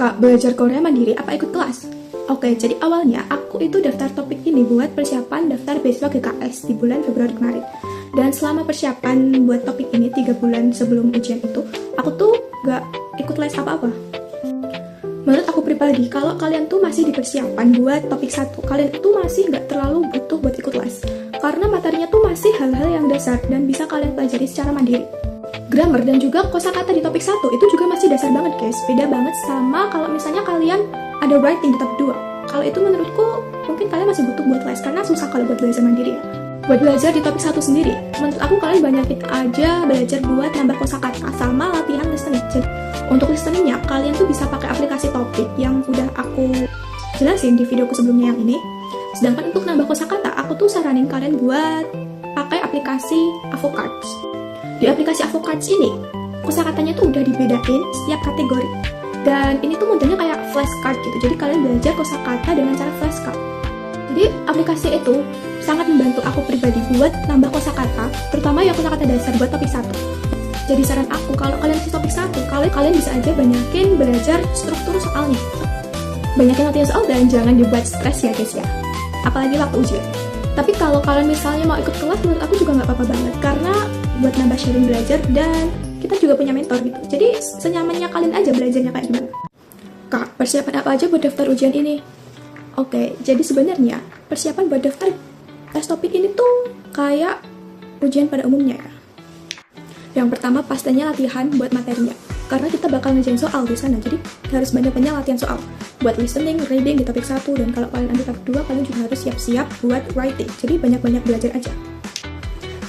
Kak, belajar Korea mandiri apa ikut kelas? Oke, jadi awalnya aku itu daftar topik ini buat persiapan daftar beasiswa GKS di bulan Februari kemarin. Dan selama persiapan buat topik ini 3 bulan sebelum ujian itu, aku tuh gak ikut les apa-apa. Menurut aku pribadi, kalau kalian tuh masih di persiapan buat topik 1, kalian tuh masih gak terlalu butuh buat ikut les. Karena materinya tuh masih hal-hal yang dasar dan bisa kalian pelajari secara mandiri. Grammar dan juga kosakata di topik 1 itu juga masih dasar banget guys. Beda banget sama kalau misalnya kalian ada writing di topik 2. Kalau itu menurutku mungkin kalian masih butuh buat les karena susah kalau buat belajar mandiri ya. Buat belajar di topik 1 sendiri, menurut aku kalian banyakin aja belajar buat nambah kosakata sama latihan listening. Jadi, untuk listeningnya kalian tuh bisa pakai aplikasi topik yang udah aku jelasin di videoku sebelumnya yang ini. Sedangkan untuk nambah kosakata, aku tuh saranin kalian buat pakai aplikasi Avocards. Di aplikasi Avocards ini, kosakatanya tuh udah dibedain setiap kategori. Dan ini tuh modelnya kayak flashcard gitu. Jadi kalian belajar kosakata dengan cara flashcard. Jadi aplikasi itu sangat membantu aku pribadi buat nambah kosakata, terutama yang kosakata dasar buat topik 1. Jadi saran aku, kalau kalian di topik 1, kalian bisa aja banyakin belajar struktur soalnya. Banyakin latihan soal dan jangan dibuat stres ya guys ya. Apalagi waktu ujian. Tapi kalau kalian misalnya mau ikut kelas, menurut aku juga nggak apa-apa banget. Karena buat nambah sharing belajar dan kita juga punya mentor gitu. Jadi senyamannya kalian aja belajarnya kayak gimana. Kak, persiapan apa aja buat daftar ujian ini? Oke, jadi sebenarnya persiapan buat daftar tes topik ini tuh kayak ujian pada umumnya ya. Yang pertama pastinya latihan buat materinya. Karena kita bakal ngerjain soal di sana, jadi harus banyak-banyak latihan soal. Buat listening, reading di topik 1, dan kalau kalian ambil topik 2, kalian juga harus siap-siap buat writing. Jadi banyak-banyak belajar aja.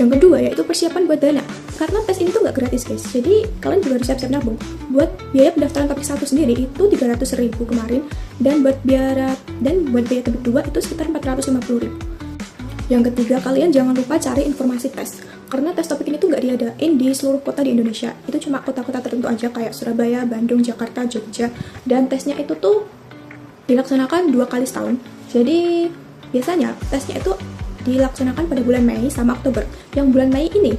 Yang kedua yaitu persiapan buat dana. Karena tes ini tuh nggak gratis guys, jadi kalian juga harus siap-siap nabung. Buat biaya pendaftaran topik 1 sendiri itu 300.000 kemarin, dan buat biaya topik 2 itu sekitar 450.000. Yang ketiga, kalian jangan lupa cari informasi tes. Karena tes topik ini tuh nggak diadain di seluruh kota di Indonesia. Itu cuma kota-kota tertentu aja kayak Surabaya, Bandung, Jakarta, Jogja. Dan tesnya itu tuh dilaksanakan 2 kali setahun. Jadi biasanya tesnya itu dilaksanakan pada bulan Mei sama Oktober. Yang bulan Mei ini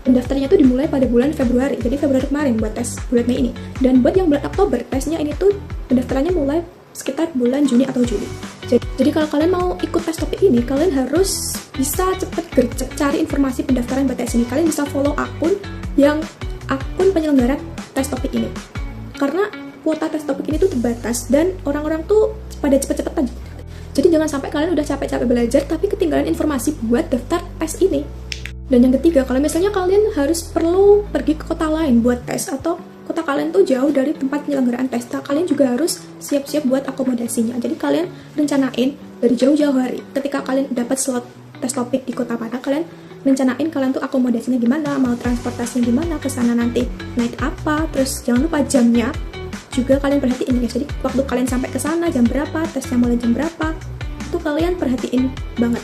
pendaftarnya tuh dimulai pada bulan Februari. Jadi Februari kemarin buat tes bulan Mei ini. Dan buat yang bulan Oktober, tesnya ini tuh pendaftarannya mulai sekitar bulan Juni atau Juli. Jadi kalau kalian mau ikut tes topik ini, kalian harus bisa cepet gercep cari informasi pendaftaran buat tes ini. Kalian bisa follow akun penyelenggara tes topik ini. Karena kuota tes topik ini tuh terbatas dan orang-orang tuh pada cepet-cepetan. Jadi jangan sampai kalian udah capek-capek belajar tapi ketinggalan informasi buat daftar tes ini. Dan yang ketiga, kalau misalnya kalian perlu pergi ke kota lain buat tes atau kota kalian tuh jauh dari tempat penyelenggaraan tes, kalian juga harus siap-siap buat akomodasinya. Jadi kalian rencanain dari jauh-jauh hari. Ketika kalian dapat slot tes topik di kota mana, kalian rencanain kalian tuh akomodasinya gimana, mau transportasinya gimana, kesana nanti naik apa, terus jangan lupa jamnya juga kalian perhatiin guys. Jadi waktu kalian sampai ke sana jam berapa, tesnya mulai jam berapa, itu kalian perhatiin banget.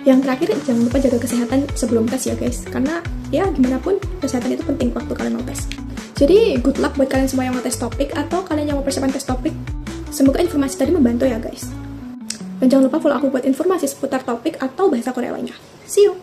Yang terakhir, jangan lupa jaga kesehatan sebelum tes ya guys, karena ya gimana pun kesehatan itu penting waktu kalian mau tes. Jadi good luck buat kalian semua yang mau tes topik atau kalian yang mau persiapan tes topik. Semoga informasi tadi membantu ya guys. Dan jangan lupa follow aku buat informasi seputar topik atau bahasa Korea lainnya. See you!